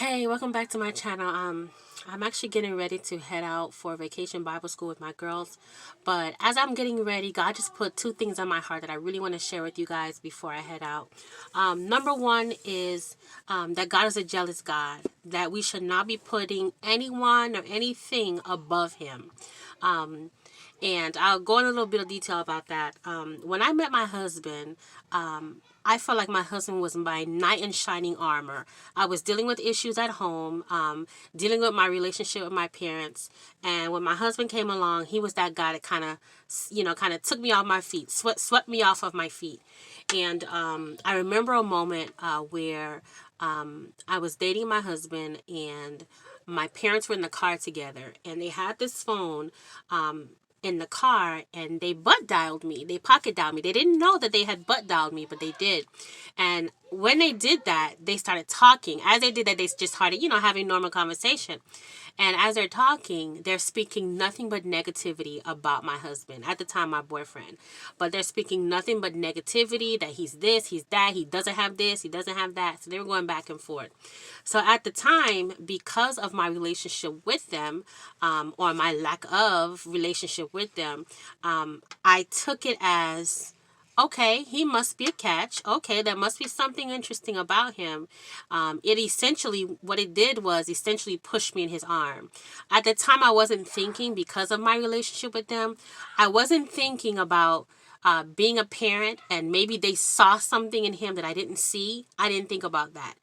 Hey, welcome back to my channel. I'm actually getting ready to head out for vacation Bible school with my girls. But as I'm getting ready, God just put two things on my heart that I really want to share with you guys before I head out. Number one is that God is a jealous God, that we should not be putting anyone or anything above Him. And I'll go in a little bit of detail about that. When I met my husband, I felt like my husband was my knight in shining armor. I was dealing with issues at home, dealing with my relationship with my parents, and when my husband came along, he was that guy that kind of took me off my feet, swept me off of my feet. And I remember a moment where I was dating my husband, and my parents were in the car together, and they had this phone in the car, and they butt dialed me. They pocket dialed me. They didn't know that they had butt dialed me, but they did. And when they did that, they started talking. As they did that, they just started, having normal conversation. And as they're talking, they're speaking nothing but negativity about my husband, at the time my boyfriend. But they're speaking nothing but negativity, that he's this, he's that, he doesn't have this, he doesn't have that. So they were going back and forth. So at the time, because of my relationship with them, or my lack of relationship with them, I took it as, okay, he must be a catch. Okay, there must be something interesting about him. What it did was essentially push me in his arm. At the time, I wasn't thinking, because of my relationship with them, I wasn't thinking about being a parent, and maybe they saw something in him that I didn't see. I didn't think about that.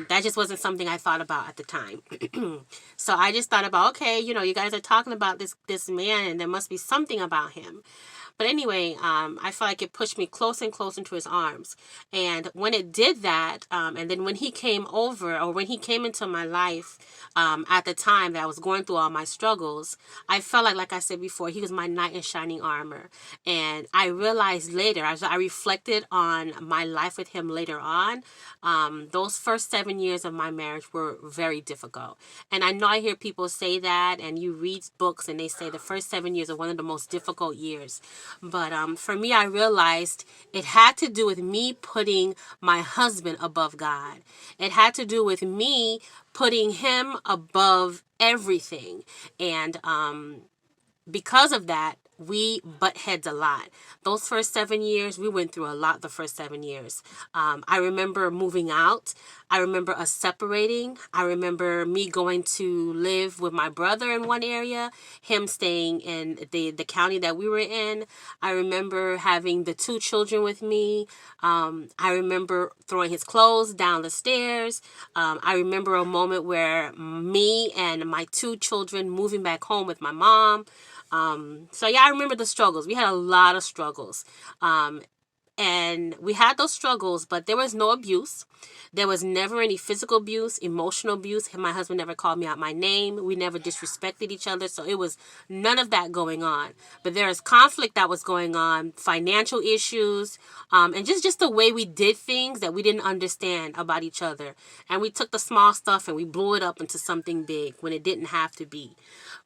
That just wasn't something I thought about at the time. So I just thought about, okay, you guys are talking about this man, and there must be something about him. But anyway, I felt like it pushed me closer and closer into his arms. And when it did that, and then when he came over, or when he came into my life, at the time that I was going through all my struggles, I felt like I said before, he was my knight in shining armor. And I realized later, as I reflected on my life with him later on, those first 7 years of my marriage were very difficult. And I know I hear people say that, and you read books and they say the first 7 years are one of the most difficult years. But for me, I realized it had to do with me putting my husband above God. It had to do with me putting him above everything. And because of that, we butt heads a lot. Those first 7 years, we went through a lot the first 7 years. I remember moving out. I remember us separating. I remember me going to live with my brother in one area, him staying in the county that we were in. I remember having the two children with me. I remember throwing his clothes down the stairs. I remember a moment where me and my two children moving back home with my mom. So yeah, I remember the struggles. We had a lot of struggles. And we had those struggles, but there was no abuse. There was never any physical abuse, emotional abuse. My husband never called me out my name. We never disrespected each other. So it was none of that going on. But there is conflict that was going on, financial issues, and just the way we did things that we didn't understand about each other. And we took the small stuff and we blew it up into something big when it didn't have to be.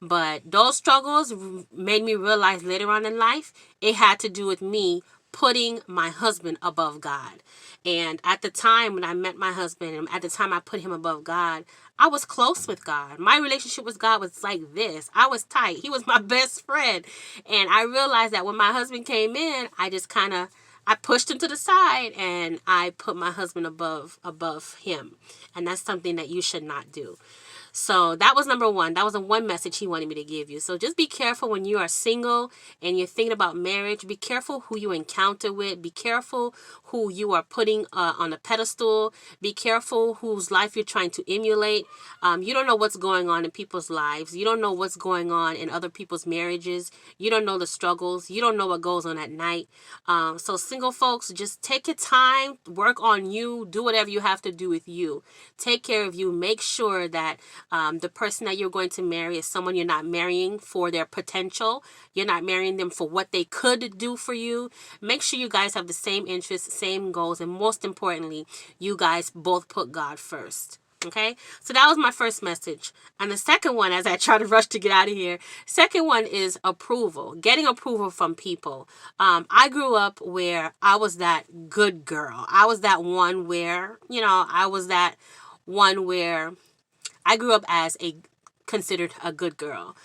But those struggles made me realize later on in life, it had to do with me putting my husband above God. And at the time when I met my husband, and at the time I put him above God, I was close with God. My relationship with God was like this. I was tight. He was my best friend. And I realized that when my husband came in, I pushed him to the side, and I put my husband above him. And that's something that you should not do. So that was number one. That was the one message he wanted me to give you. So just be careful when you are single and you're thinking about marriage. Be careful who you encounter with. Be careful who you are putting on a pedestal. Be careful whose life you're trying to emulate. You don't know what's going on in people's lives. You don't know what's going on in other people's marriages. You don't know the struggles. You don't know what goes on at night. So single folks, just take your time. Work on you. Do whatever you have to do with you. Take care of you. Make sure that the person that you're going to marry is someone you're not marrying for their potential. You're not marrying them for what they could do for you. Make sure you guys have the same interests, same goals, and most importantly, you guys both put God first. Okay, so that was my first message. And the second one, as I try to rush to get out of here, second one is approval, getting approval from people. I grew up where I was that good girl. I was that one where, I was that one where I grew up as considered a good girl.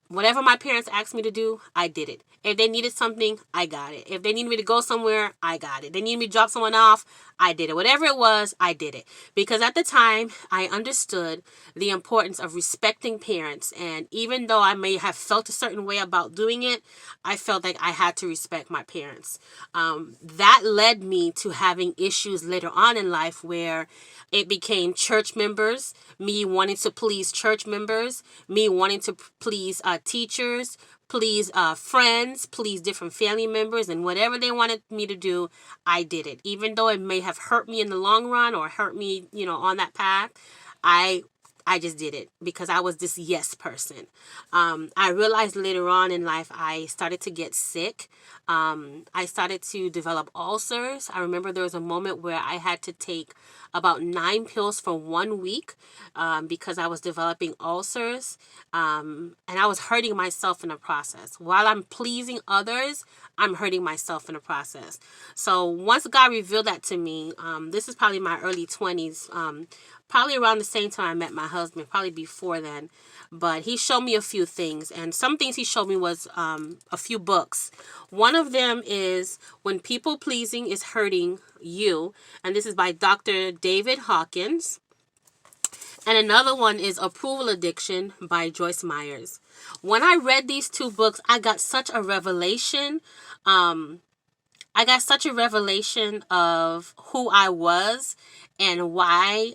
Whatever my parents asked me to do, I did it. If they needed something, I got it. If they needed me to go somewhere, I got it. They needed me to drop someone off, I did it. Whatever it was, I did it. Because at the time, I understood the importance of respecting parents. And even though I may have felt a certain way about doing it, I felt like I had to respect my parents. That led me to having issues later on in life where it became church members, me wanting to please church members, me wanting to please teachers, please friends, please different family members, and whatever they wanted me to do, I did it. Even though it may have hurt me in the long run or hurt me, on that path, I I just did it because I was this yes person. I realized later on in life I started to get sick. I started to develop ulcers. I remember there was a moment where I had to take about 9 pills for 1 week because I was developing ulcers, and I was hurting myself in the process. While I'm pleasing others, I'm hurting myself in the process. So once God revealed that to me, this is probably my early 20s, probably around the same time I met my husband, probably before then. But he showed me a few things, and some things he showed me was a few books. One of them is When People Pleasing is Hurting You, and this is by Dr. David Hawkins. And another one is Approval Addiction by Joyce Myers. When I read these two books, I got such a revelation. I got such a revelation of who I was and why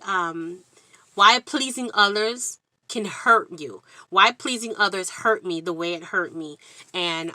pleasing others can hurt you. Why pleasing others hurt me the way it hurt me. And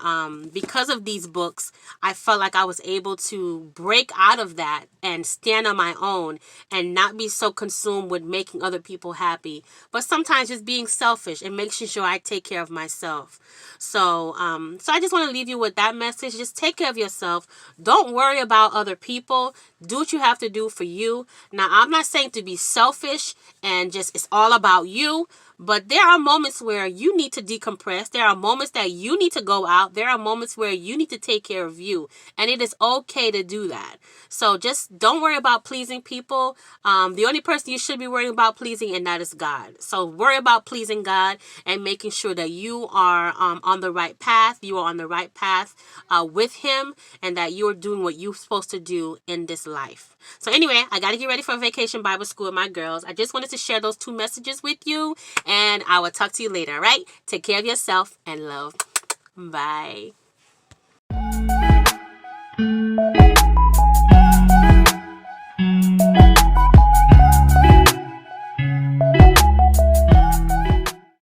because of these books, I felt like I was able to break out of that and stand on my own and not be so consumed with making other people happy, but sometimes just being selfish and making sure I take care of myself. So I just want to leave you with that message. Just take care of yourself. Don't worry about other people. Do what you have to do for you. Now, I'm not saying to be selfish and just it's all about you. But there are moments where you need to decompress. There are moments that you need to go out. There are moments where you need to take care of you. And it is okay to do that. So just don't worry about pleasing people. The only person you should be worrying about pleasing, and that is God. So worry about pleasing God and making sure that you are on the right path. You are on the right path with Him, and that you are doing what you're supposed to do in this life. So anyway, I got to get ready for Vacation Bible School with my girls. I just wanted to share those 2 messages with you. And I will talk to you later, all right? Take care of yourself and love. Bye.